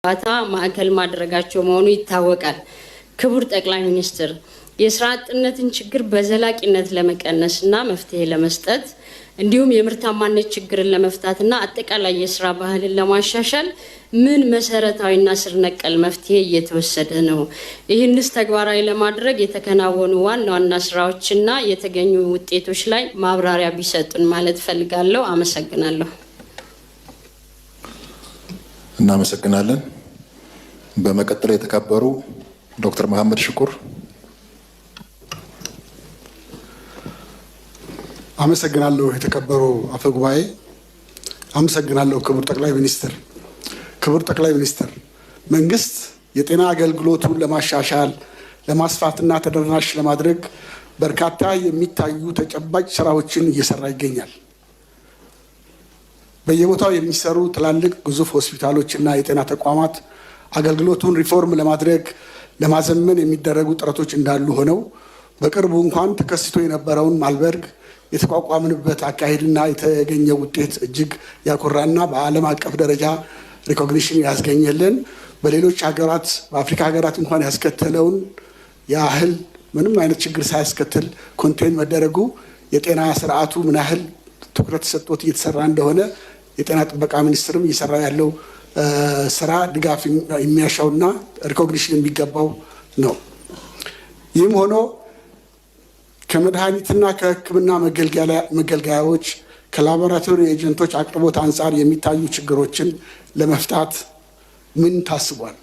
ባታ ማዕከል ማድረጋቸው መሆኑ ይታወቃል። ክቡር ጠቅላይ ሚኒስትር የስራ አጥነትን ችግር በዘላቂነት ለመቀነስና መፍትሄ ለመስጠት እንዲሁም የምርታማነት ችግርን ለመፍታትና አጠቃላይ የስራ ባህልን ለማሻሻል ምን መሰረታዊና ስር ነቀል መፍትሄ እየተወሰደ ነው? ይህንስ ተግባራዊ ለማድረግ የተከናወኑ ዋና ዋና ስራዎችና የተገኙ ውጤቶች ላይ ማብራሪያ ቢሰጡን ማለት ፈልጋለሁ። አመሰግናለሁ። እናመሰግናለን። በመቀጠል የተከበሩ ዶክተር መሐመድ ሽኩር። አመሰግናለሁ። የተከበሩ አፈ ጉባኤ፣ አመሰግናለሁ። ክቡር ጠቅላይ ሚኒስትር፣ ክቡር ጠቅላይ ሚኒስትር፣ መንግስት የጤና አገልግሎቱን ለማሻሻል ለማስፋትና ተደራሽ ለማድረግ በርካታ የሚታዩ ተጨባጭ ስራዎችን እየሰራ ይገኛል። በየቦታው የሚሰሩ ትላልቅ ግዙፍ ሆስፒታሎችና የጤና ተቋማት አገልግሎቱን ሪፎርም ለማድረግ ለማዘመን የሚደረጉ ጥረቶች እንዳሉ ሆነው በቅርቡ እንኳን ተከስቶ የነበረውን ማልበርግ የተቋቋምንበት አካሄድና የተገኘ ውጤት እጅግ ያኮራና በዓለም አቀፍ ደረጃ ሪኮግኒሽን ያስገኘልን በሌሎች ሀገራት በአፍሪካ ሀገራት እንኳን ያስከተለውን ያህል ምንም አይነት ችግር ሳያስከትል ኮንቴን መደረጉ የጤና ስርዓቱ ምን ያህል ትኩረት ሰጥቶት እየተሰራ እንደሆነ የጤና ጥበቃ ሚኒስትርም እየሰራ ያለው ስራ ድጋፍ የሚያሻውና ሪኮግኒሽን የሚገባው ነው። ይህም ሆኖ ከመድኃኒትና ከሕክምና መገልገያዎች ከላቦራቶሪ ኤጀንቶች አቅርቦት አንጻር የሚታዩ ችግሮችን ለመፍታት ምን ታስቧል?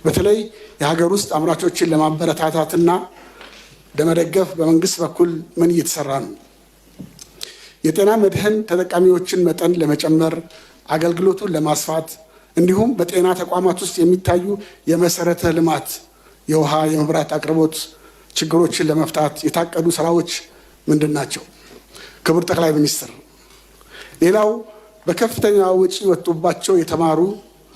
በተለይ የሀገር ውስጥ አምራቾችን ለማበረታታትና ለመደገፍ በመንግስት በኩል ምን እየተሰራ ነው? የጤና መድህን ተጠቃሚዎችን መጠን ለመጨመር አገልግሎቱን ለማስፋት እንዲሁም በጤና ተቋማት ውስጥ የሚታዩ የመሰረተ ልማት የውሃ፣ የመብራት አቅርቦት ችግሮችን ለመፍታት የታቀዱ ስራዎች ምንድን ናቸው? ክቡር ጠቅላይ ሚኒስትር፣ ሌላው በከፍተኛ ወጪ ወጥቶባቸው የተማሩ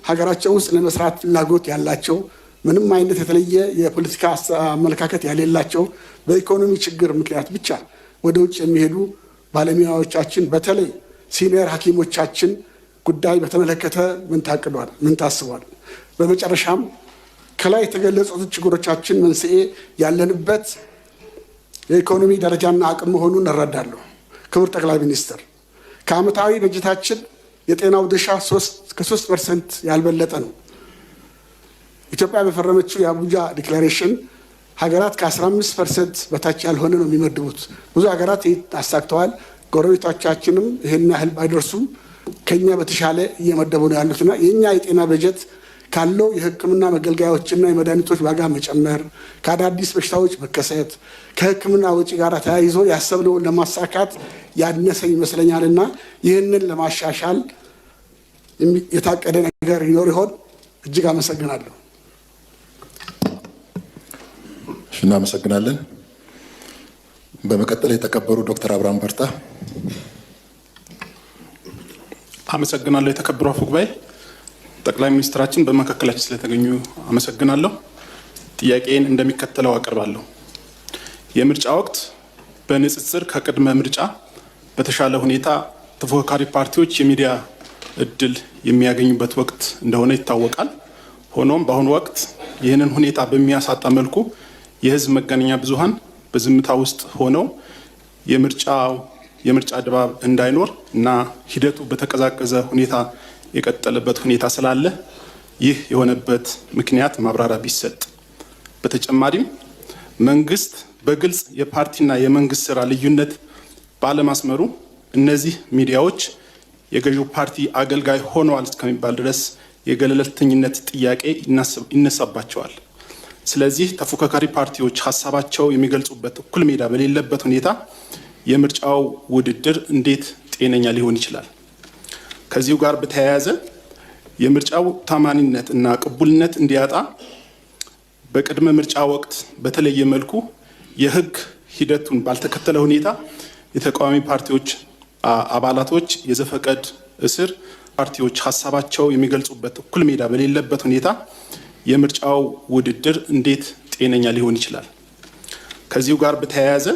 ሀገራቸው ውስጥ ለመስራት ፍላጎት ያላቸው ምንም አይነት የተለየ የፖለቲካ አመለካከት ያሌላቸው በኢኮኖሚ ችግር ምክንያት ብቻ ወደ ውጭ የሚሄዱ ባለሙያዎቻችን በተለይ ሲኒየር ሐኪሞቻችን ጉዳይ በተመለከተ ምን ታቅዷል? ምን ታስቧል? በመጨረሻም ከላይ የተገለጹት ችግሮቻችን መንስኤ ያለንበት የኢኮኖሚ ደረጃና አቅም መሆኑን እንረዳለሁ። ክቡር ጠቅላይ ሚኒስትር፣ ከዓመታዊ በጀታችን የጤናው ድርሻ ከ3% ያልበለጠ ነው። ኢትዮጵያ በፈረመችው የአቡጃ ዲክላሬሽን ሀገራት ከ15% በታች ያልሆነ ነው የሚመድቡት። ብዙ ሀገራት አሳክተዋል። ጎረቤቶቻችንም ይህን ያህል ባይደርሱም ከኛ በተሻለ እየመደቡ ነው ያሉትና የኛ የጤና በጀት ካለው የሕክምና መገልገያዎችና የመድኃኒቶች ዋጋ መጨመር፣ ከአዳዲስ በሽታዎች መከሰት፣ ከሕክምና ወጪ ጋር ተያይዞ ያሰብነውን ለማሳካት ያነሰ ይመስለኛልና ይህንን ለማሻሻል የታቀደ ነገር ይኖር ይሆን? እጅግ አመሰግናለሁ። እናመሰግናለን። በመቀጠል የተከበሩ ዶክተር አብርሃም በርታ። አመሰግናለሁ። የተከበሩ አፈ ጉባኤ፣ ጠቅላይ ሚኒስትራችን በመካከላችን ስለተገኙ አመሰግናለሁ። ጥያቄን እንደሚከተለው አቀርባለሁ። የምርጫ ወቅት በንጽጽር ከቅድመ ምርጫ በተሻለ ሁኔታ ተፎካካሪ ፓርቲዎች የሚዲያ እድል የሚያገኙበት ወቅት እንደሆነ ይታወቃል። ሆኖም በአሁኑ ወቅት ይህንን ሁኔታ በሚያሳጣ መልኩ የህዝብ መገናኛ ብዙሃን በዝምታ ውስጥ ሆነው የምርጫ ድባብ እንዳይኖር እና ሂደቱ በተቀዛቀዘ ሁኔታ የቀጠለበት ሁኔታ ስላለ ይህ የሆነበት ምክንያት ማብራሪያ ቢሰጥ። በተጨማሪም መንግስት በግልጽ የፓርቲና የመንግስት ስራ ልዩነት ባለማስመሩ እነዚህ ሚዲያዎች የገዢው ፓርቲ አገልጋይ ሆነዋል እስከሚባል ድረስ የገለልተኝነት ጥያቄ ይነሳባቸዋል። ስለዚህ ተፎካካሪ ፓርቲዎች ሀሳባቸው የሚገልጹበት እኩል ሜዳ በሌለበት ሁኔታ የምርጫው ውድድር እንዴት ጤነኛ ሊሆን ይችላል? ከዚሁ ጋር በተያያዘ የምርጫው ታማኒነት እና ቅቡልነት እንዲያጣ በቅድመ ምርጫ ወቅት በተለየ መልኩ የህግ ሂደቱን ባልተከተለ ሁኔታ የተቃዋሚ ፓርቲዎች አባላቶች የዘፈቀድ እስር፣ ፓርቲዎች ሀሳባቸው የሚገልጹበት እኩል ሜዳ በሌለበት ሁኔታ የምርጫው ውድድር እንዴት ጤነኛ ሊሆን ይችላል? ከዚሁ ጋር በተያያዘ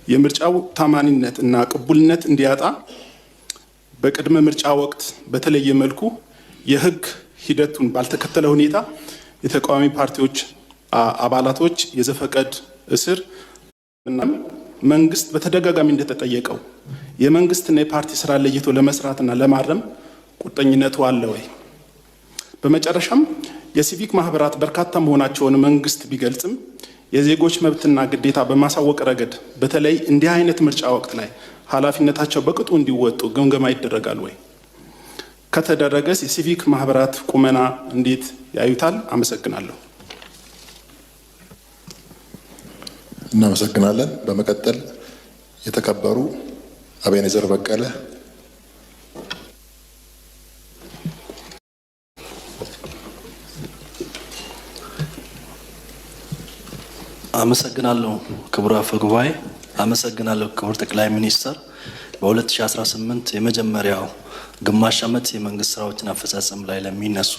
የምርጫው ታማኒነት እና ቅቡልነት እንዲያጣ በቅድመ ምርጫ ወቅት በተለየ መልኩ የህግ ሂደቱን ባልተከተለ ሁኔታ የተቃዋሚ ፓርቲዎች አባላቶች የዘፈቀድ እስር እና መንግስት በተደጋጋሚ እንደተጠየቀው የመንግስትና የፓርቲ ስራ ለይቶ ለመስራትና ለማረም ቁርጠኝነቱ አለ ወይ? በመጨረሻም የሲቪክ ማህበራት በርካታ መሆናቸውን መንግስት ቢገልጽም የዜጎች መብትና ግዴታ በማሳወቅ ረገድ በተለይ እንዲህ አይነት ምርጫ ወቅት ላይ ኃላፊነታቸው በቅጡ እንዲወጡ ግምገማ ይደረጋል ወይ? ከተደረገስ የሲቪክ ማህበራት ቁመና እንዴት ያዩታል? አመሰግናለሁ። እናመሰግናለን። በመቀጠል የተከበሩ አቤኔዘር በቀለ። አመሰግናለሁ ክቡር አፈ ጉባኤ። አመሰግናለሁ ክቡር ጠቅላይ ሚኒስትር። በ2018 የመጀመሪያው ግማሽ ዓመት የመንግስት ስራዎችን አፈጻጸም ላይ ለሚነሱ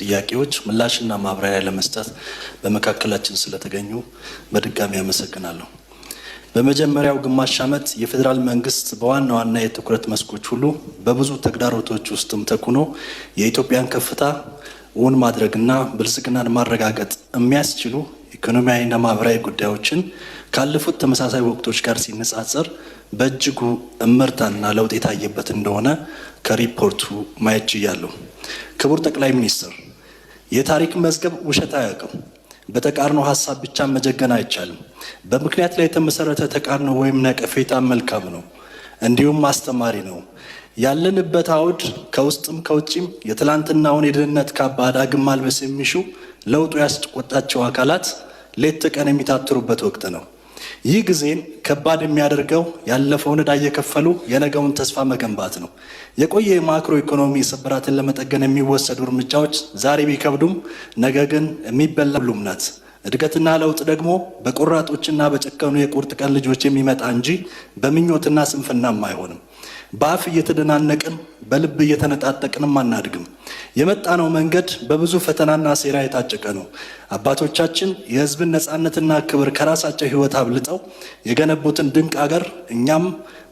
ጥያቄዎች ምላሽና ማብራሪያ ለመስጠት በመካከላችን ስለተገኙ በድጋሚ አመሰግናለሁ። በመጀመሪያው ግማሽ ዓመት የፌዴራል መንግስት በዋና ዋና የትኩረት መስኮች ሁሉ በብዙ ተግዳሮቶች ውስጥም ተኩኖ የኢትዮጵያን ከፍታ እውን ማድረግና ብልጽግናን ማረጋገጥ የሚያስችሉ ኢኮኖሚያዊና ማህበራዊ ጉዳዮችን ካለፉት ተመሳሳይ ወቅቶች ጋር ሲነጻጸር በእጅጉ እምርታና ለውጥ የታየበት እንደሆነ ከሪፖርቱ ማየት ችያለሁ። ክቡር ጠቅላይ ሚኒስትር፣ የታሪክ መዝገብ ውሸት አያውቅም። በተቃርኖ ሀሳብ ብቻ መጀገን አይቻልም። በምክንያት ላይ የተመሰረተ ተቃርኖ ወይም ነቀፌታ መልካም ነው፣ እንዲሁም አስተማሪ ነው። ያለንበት አውድ ከውስጥም ከውጭም የትላንትናውን የድህነት ካባ ዳግም ማልበስ የሚሹ ለውጡ ያስቆጣቸው አካላት ሌት ተቀን የሚታትሩበት ወቅት ነው። ይህ ጊዜን ከባድ የሚያደርገው ያለፈውን ዕዳ እየከፈሉ የነገውን ተስፋ መገንባት ነው። የቆየ የማክሮ ኢኮኖሚ ስብራትን ለመጠገን የሚወሰዱ እርምጃዎች ዛሬ ቢከብዱም ነገ ግን የሚበላ ሁሉም ናት። እድገትና ለውጥ ደግሞ በቆራጦችና በጨከኑ የቁርጥ ቀን ልጆች የሚመጣ እንጂ በምኞትና ስንፍናም አይሆንም። በአፍ እየተደናነቅን በልብ እየተነጣጠቅንም አናድግም። የመጣነው መንገድ በብዙ ፈተናና ሴራ የታጨቀ ነው። አባቶቻችን የሕዝብን ነፃነትና ክብር ከራሳቸው ሕይወት አብልጠው የገነቡትን ድንቅ አገር እኛም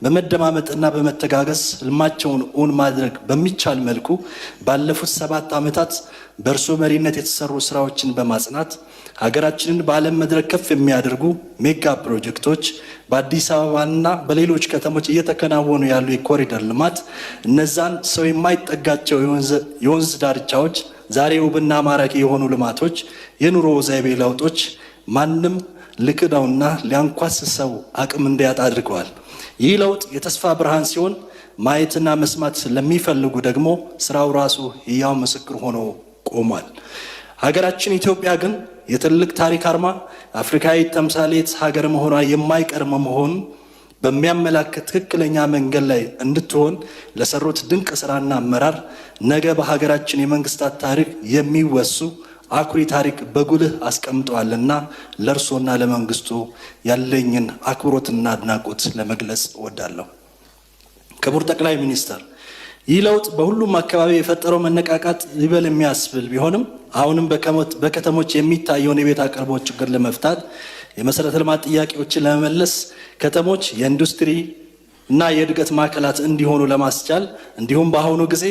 በመደማመጥና በመተጋገዝ ህልማቸውን እውን ማድረግ በሚቻል መልኩ ባለፉት 7 ዓመታት በእርሶ መሪነት የተሰሩ ስራዎችን በማጽናት ሀገራችንን በዓለም መድረክ ከፍ የሚያደርጉ ሜጋ ፕሮጀክቶች በአዲስ አበባና በሌሎች ከተሞች እየተከናወኑ ያሉ የኮሪደር ልማት፣ እነዛን ሰው የማይጠጋቸው የወንዝ ዳርቻዎች ዛሬ ውብና ማራኪ የሆኑ ልማቶች፣ የኑሮ ዘይቤ ለውጦች ማንም ልክዳውና ሊያንኳስሰው አቅም እንዲያጣ አድርገዋል። ይህ ለውጥ የተስፋ ብርሃን ሲሆን ማየትና መስማት ለሚፈልጉ ደግሞ ስራው ራሱ ሕያው ምስክር ሆኖ ቆሟል። ሀገራችን ኢትዮጵያ ግን የትልቅ ታሪክ አርማ አፍሪካዊ ተምሳሌት ሀገር መሆኗ የማይቀር መሆኑን በሚያመላክት ትክክለኛ መንገድ ላይ እንድትሆን ለሰሩት ድንቅ ስራና አመራር ነገ በሀገራችን የመንግስታት ታሪክ የሚወሱ አኩሪ ታሪክ በጉልህ አስቀምጠዋልና ለእርሶና ለመንግስቱ ያለኝን አክብሮትና አድናቆት ለመግለጽ እወዳለሁ። ክቡር ጠቅላይ ሚኒስትር፣ ይህ ለውጥ በሁሉም አካባቢ የፈጠረው መነቃቃት ይበል የሚያስብል ቢሆንም አሁንም በከተሞች የሚታየውን የቤት አቅርቦት ችግር ለመፍታት የመሰረተ ልማት ጥያቄዎችን ለመመለስ ከተሞች የኢንዱስትሪ እና የእድገት ማዕከላት እንዲሆኑ ለማስቻል እንዲሁም በአሁኑ ጊዜ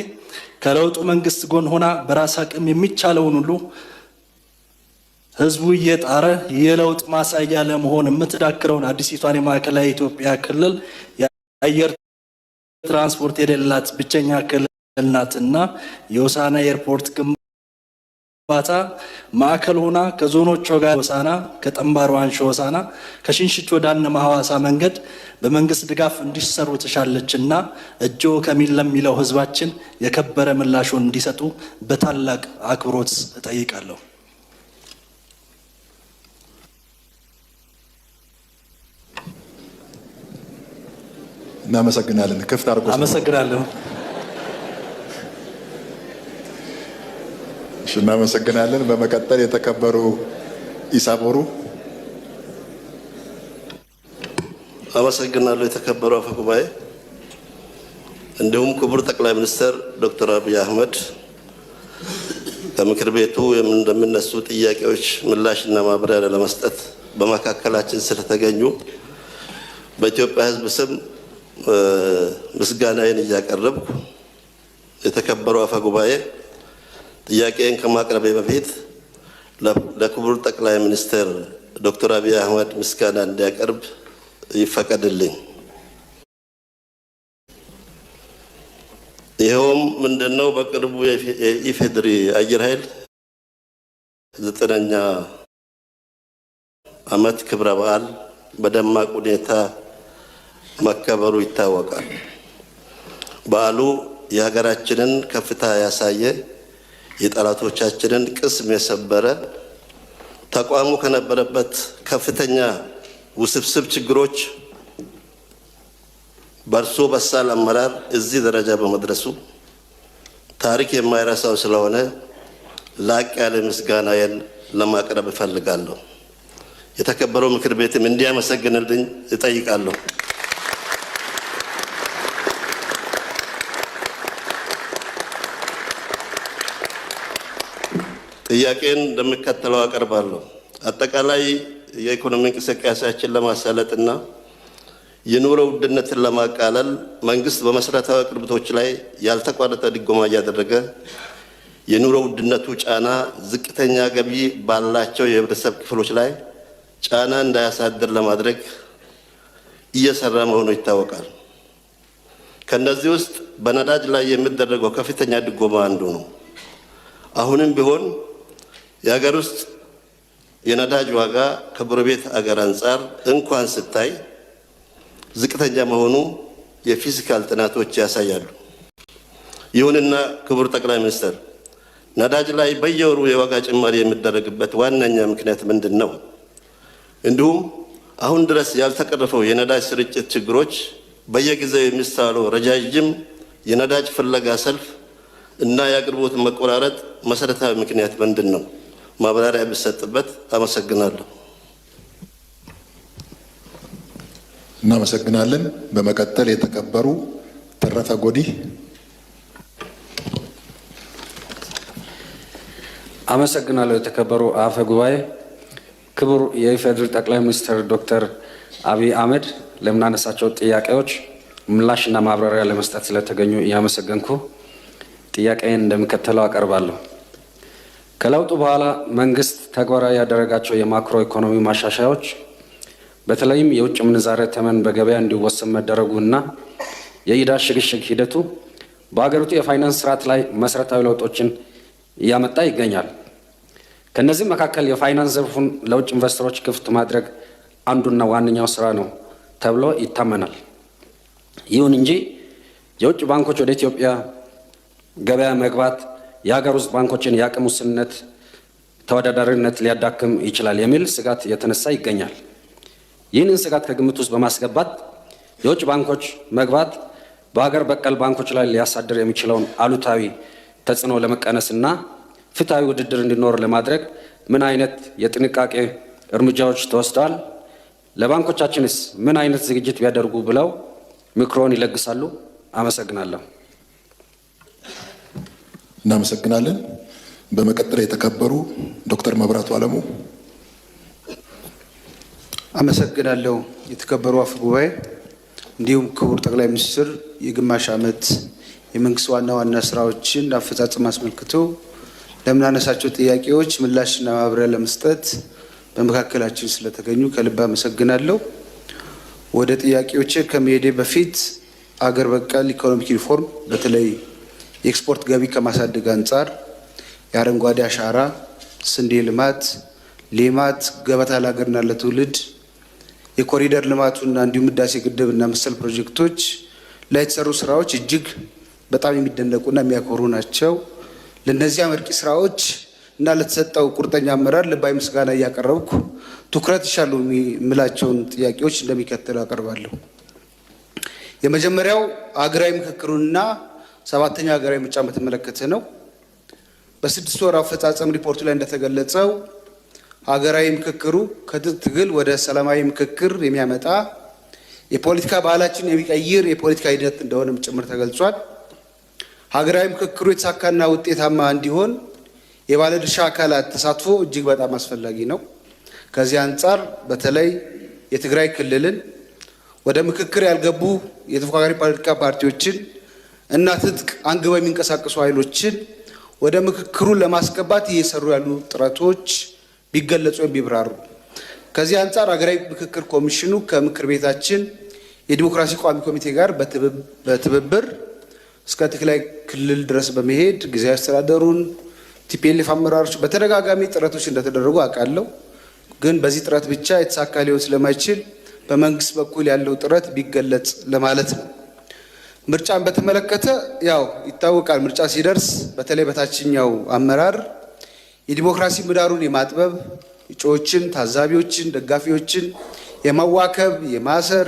ከለውጡ መንግስት ጎን ሆና በራስ አቅም የሚቻለውን ሁሉ ህዝቡ እየጣረ የለውጥ ማሳያ ለመሆን የምትዳክረውን አዲሲቷን የማዕከላዊ ኢትዮጵያ ክልል የአየር ትራንስፖርት የሌላት ብቸኛ ክልል ናትና የሆሳዕና ኤርፖርት ግንባታ ማዕከል ሆና ከዞኖቿ ጋር ሆሳዕና፣ ከጠምባሮ አንሺ ሆሳዕና፣ ከሽንሽቾ ዳነማ ሐዋሳ መንገድ በመንግስት ድጋፍ እንዲሰሩ ትሻለችና እጆ ከሚል ለሚለው ህዝባችን የከበረ ምላሹን እንዲሰጡ በታላቅ አክብሮት እጠይቃለሁ። እናመሰግናለን። ክፍት አድርጎ አመሰግናለሁ። እሺ፣ እናመሰግናለን። በመቀጠል የተከበሩ ኢሳ ቦሩ። አመሰግናለሁ። የተከበሩ አፈ ጉባኤ፣ እንዲሁም ክቡር ጠቅላይ ሚኒስትር ዶክተር አብይ አህመድ ከምክር ቤቱ እንደሚነሱ ጥያቄዎች ምላሽና ማብራሪያ ለመስጠት በመካከላችን ስለተገኙ በኢትዮጵያ ሕዝብ ስም ምስጋናዬን እያቀረብኩ፣ የተከበሩ አፈ ጉባኤ፣ ጥያቄን ከማቅረቤ በፊት ለክቡር ጠቅላይ ሚኒስትር ዶክተር አብይ አህመድ ምስጋና እንዲያቀርብ ይፈቀድልኝ። ይኸውም ምንድነው? በቅርቡ የኢፌድሪ አየር ኃይል 9ኛ ዓመት ክብረ በዓል በደማቅ ሁኔታ መከበሩ ይታወቃል። በዓሉ የሀገራችንን ከፍታ ያሳየ፣ የጠላቶቻችንን ቅስም የሰበረ፣ ተቋሙ ከነበረበት ከፍተኛ ውስብስብ ችግሮች በእርሶ በሳል አመራር እዚህ ደረጃ በመድረሱ ታሪክ የማይረሳው ስለሆነ ላቅ ያለ ምስጋናዬን ለማቅረብ እፈልጋለሁ። የተከበረው ምክር ቤትም እንዲያመሰግንልኝ እጠይቃለሁ። ጥያቄን እንደሚከተለው አቀርባለሁ። አጠቃላይ የኢኮኖሚ እንቅስቃሴያችን ለማሳለጥና የኑሮ ውድነትን ለማቃለል መንግስት በመሰረታዊ አቅርቦቶች ላይ ያልተቋረጠ ድጎማ እያደረገ የኑሮ ውድነቱ ጫና ዝቅተኛ ገቢ ባላቸው የህብረተሰብ ክፍሎች ላይ ጫና እንዳያሳድር ለማድረግ እየሰራ መሆኑ ይታወቃል። ከነዚህ ውስጥ በነዳጅ ላይ የሚደረገው ከፍተኛ ድጎማ አንዱ ነው። አሁንም ቢሆን የሀገር ውስጥ የነዳጅ ዋጋ ከጎረቤት አገር አንጻር እንኳን ስታይ ዝቅተኛ መሆኑ የፊዚካል ጥናቶች ያሳያሉ። ይሁንና ክቡር ጠቅላይ ሚኒስትር፣ ነዳጅ ላይ በየወሩ የዋጋ ጭማሪ የሚደረግበት ዋነኛ ምክንያት ምንድን ነው? እንዲሁም አሁን ድረስ ያልተቀረፈው የነዳጅ ስርጭት ችግሮች፣ በየጊዜው የሚስተዋለው ረጃጅም የነዳጅ ፍለጋ ሰልፍ እና የአቅርቦት መቆራረጥ መሰረታዊ ምክንያት ምንድን ነው? ማብራሪያ ቢሰጥበት። አመሰግናለሁ። እናመሰግናለን። በመቀጠል የተከበሩ ተረፈ ጎዲ። አመሰግናለሁ። የተከበሩ አፈ ጉባኤ፣ ክቡር የኢፌዴሪ ጠቅላይ ሚኒስትር ዶክተር አብይ አህመድ ለምናነሳቸው ጥያቄዎች ምላሽና ማብራሪያ ለመስጠት ስለተገኙ እያመሰገንኩ ጥያቄን እንደሚከተለው አቀርባለሁ። ከለውጡ በኋላ መንግስት ተግባራዊ ያደረጋቸው የማክሮ ኢኮኖሚ ማሻሻያዎች በተለይም የውጭ ምንዛሬ ተመን በገበያ እንዲወሰን መደረጉና የዕዳ ሽግሽግ ሂደቱ በሀገሪቱ የፋይናንስ ስርዓት ላይ መሰረታዊ ለውጦችን እያመጣ ይገኛል። ከነዚህ መካከል የፋይናንስ ዘርፉን ለውጭ ኢንቨስተሮች ክፍት ማድረግ አንዱና ዋነኛው ስራ ነው ተብሎ ይታመናል። ይሁን እንጂ የውጭ ባንኮች ወደ ኢትዮጵያ ገበያ መግባት የሀገር ውስጥ ባንኮችን የአቅም ውስንነት ተወዳዳሪነት ሊያዳክም ይችላል የሚል ስጋት የተነሳ ይገኛል። ይህንን ስጋት ከግምት ውስጥ በማስገባት የውጭ ባንኮች መግባት በሀገር በቀል ባንኮች ላይ ሊያሳድር የሚችለውን አሉታዊ ተጽዕኖ ለመቀነስና ፍትሐዊ ውድድር እንዲኖር ለማድረግ ምን አይነት የጥንቃቄ እርምጃዎች ተወስደዋል? ለባንኮቻችንስ ምን አይነት ዝግጅት ቢያደርጉ ብለው ምክሮን ይለግሳሉ? አመሰግናለሁ። እናመሰግናለን። በመቀጠል የተከበሩ ዶክተር መብራቱ አለሙ። አመሰግናለሁ። የተከበሩ አፈ ጉባኤ፣ እንዲሁም ክቡር ጠቅላይ ሚኒስትር የግማሽ ዓመት የመንግስት ዋና ዋና ስራዎችን አፈጻጸም አስመልክቶ ለምናነሳቸው ጥያቄዎች ምላሽና ማብራሪያ ለመስጠት በመካከላችን ስለተገኙ ከልብ አመሰግናለሁ። ወደ ጥያቄዎቼ ከመሄዴ በፊት አገር በቀል ኢኮኖሚክ ሪፎርም በተለይ የኤክስፖርት ገቢ ከማሳደግ አንጻር የአረንጓዴ አሻራ፣ ስንዴ ልማት፣ ሌማት፣ ገበታ ለሀገርና ለትውልድ፣ የኮሪደር ልማቱና እንዲሁም ህዳሴ ግድብና መሰል ፕሮጀክቶች ላይ የተሰሩ ስራዎች እጅግ በጣም የሚደነቁና የሚያኮሩ ናቸው። ለእነዚህ አመርቂ ስራዎች እና ለተሰጠው ቁርጠኛ አመራር ልባዊ ምስጋና እያቀረብኩ ትኩረት ይሻሉ የሚላቸውን ጥያቄዎች እንደሚከተለው አቀርባለሁ። የመጀመሪያው ሀገራዊ ምክክሩንና 7ኛው ሀገራዊ ምርጫ በተመለከተ ነው። በ6 ወር አፈጻጸም ሪፖርቱ ላይ እንደተገለጸው ሀገራዊ ምክክሩ ከትጥቅ ትግል ወደ ሰላማዊ ምክክር የሚያመጣ የፖለቲካ ባህላችን የሚቀይር የፖለቲካ ሂደት እንደሆነም ጭምር ተገልጿል። ሀገራዊ ምክክሩ የተሳካና ውጤታማ እንዲሆን የባለድርሻ አካላት ተሳትፎ እጅግ በጣም አስፈላጊ ነው። ከዚህ አንጻር በተለይ የትግራይ ክልልን ወደ ምክክር ያልገቡ የተፎካካሪ ፖለቲካ ፓርቲዎችን እና ትጥቅ አንግበው የሚንቀሳቀሱ ኃይሎችን ወደ ምክክሩ ለማስገባት እየሰሩ ያሉ ጥረቶች ቢገለጹ ቢብራሩ። ከዚህ አንጻር ሀገራዊ ምክክር ኮሚሽኑ ከምክር ቤታችን የዲሞክራሲ ቋሚ ኮሚቴ ጋር በትብብር እስከ ትግራይ ክልል ድረስ በመሄድ ጊዜያዊ አስተዳደሩን ቲፒኤልኤፍ አመራሮች በተደጋጋሚ ጥረቶች እንደተደረጉ አውቃለሁ። ግን በዚህ ጥረት ብቻ የተሳካ ሊሆን ስለማይችል በመንግስት በኩል ያለው ጥረት ቢገለጽ ለማለት ነው። ምርጫን በተመለከተ ያው ይታወቃል። ምርጫ ሲደርስ በተለይ በታችኛው አመራር የዲሞክራሲ ምህዳሩን የማጥበብ እጩዎችን፣ ታዛቢዎችን፣ ደጋፊዎችን የማዋከብ፣ የማሰር፣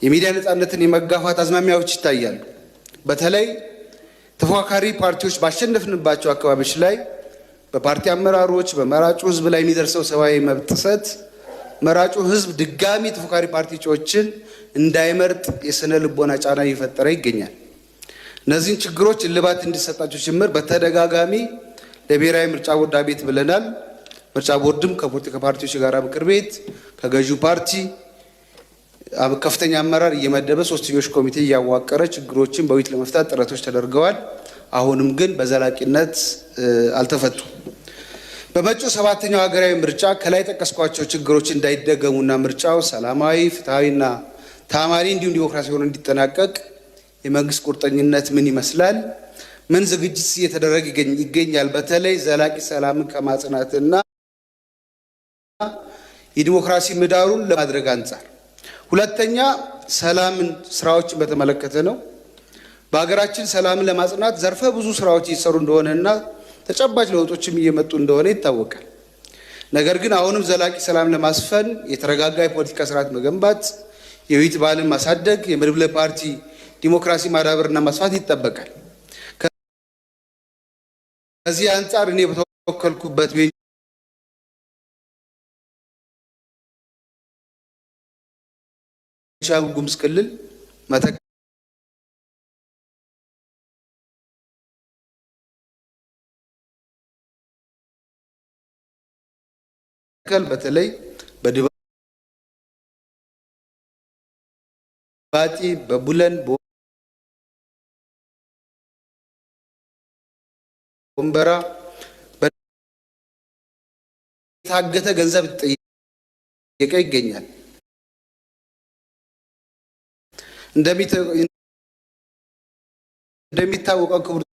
የሚዲያ ነፃነትን የመጋፋት አዝማሚያዎች ይታያሉ። በተለይ ተፎካካሪ ፓርቲዎች ባሸነፍንባቸው አካባቢዎች ላይ በፓርቲ አመራሮች በመራጩ ህዝብ ላይ የሚደርሰው ሰብአዊ መብት ጥሰት መራጩ ህዝብ ድጋሚ ተፎካካሪ ፓርቲ እጩዎችን እንዳይመርጥ የስነ ልቦና ጫና እየፈጠረ ይገኛል። እነዚህን ችግሮች እልባት እንዲሰጣቸው ጭምር በተደጋጋሚ ለብሔራዊ ምርጫ ቦርድ አቤት ብለናል። ምርጫ ቦርድም ከፖለቲካ ፓርቲዎች ጋር ምክር ቤት ከገዢው ፓርቲ ከፍተኛ አመራር እየመደበ ሶስትዮሽ ኮሚቴ እያዋቀረ ችግሮችን በውይይት ለመፍታት ጥረቶች ተደርገዋል። አሁንም ግን በዘላቂነት አልተፈቱም። በመጪው 7ኛው ሀገራዊ ምርጫ ከላይ ጠቀስኳቸው ችግሮች እንዳይደገሙና ምርጫው ሰላማዊ፣ ፍትሐዊና ታማኒ እንዲሁም ዲሞክራሲ ሆኖ እንዲጠናቀቅ የመንግስት ቁርጠኝነት ምን ይመስላል? ምን ዝግጅት እየተደረገ ይገኛል? በተለይ ዘላቂ ሰላምን ከማጽናትና የዲሞክራሲ ምህዳሩን ለማድረግ አንጻር። ሁለተኛ ሰላምን ስራዎችን በተመለከተ ነው። በሀገራችን ሰላምን ለማጽናት ዘርፈ ብዙ ስራዎች እየሰሩ እንደሆነና ተጨባጭ ለውጦችም እየመጡ እንደሆነ ይታወቃል። ነገር ግን አሁንም ዘላቂ ሰላም ለማስፈን የተረጋጋ የፖለቲካ ስርዓት መገንባት፣ የውይይት ባህልን ማሳደግ፣ የመድብለ ፓርቲ ዲሞክራሲ ማዳበርና ማስፋት ይጠበቃል። ከዚህ አንጻር እኔ በተወከልኩበት ቤኒሻንጉል ጉሙዝ ክልል መተከል በተለይ በድባጢ በቡለን ወንበራ የታገተ ገንዘብ ጠየቀ ይገኛል። እንደሚታወቀው ክቡር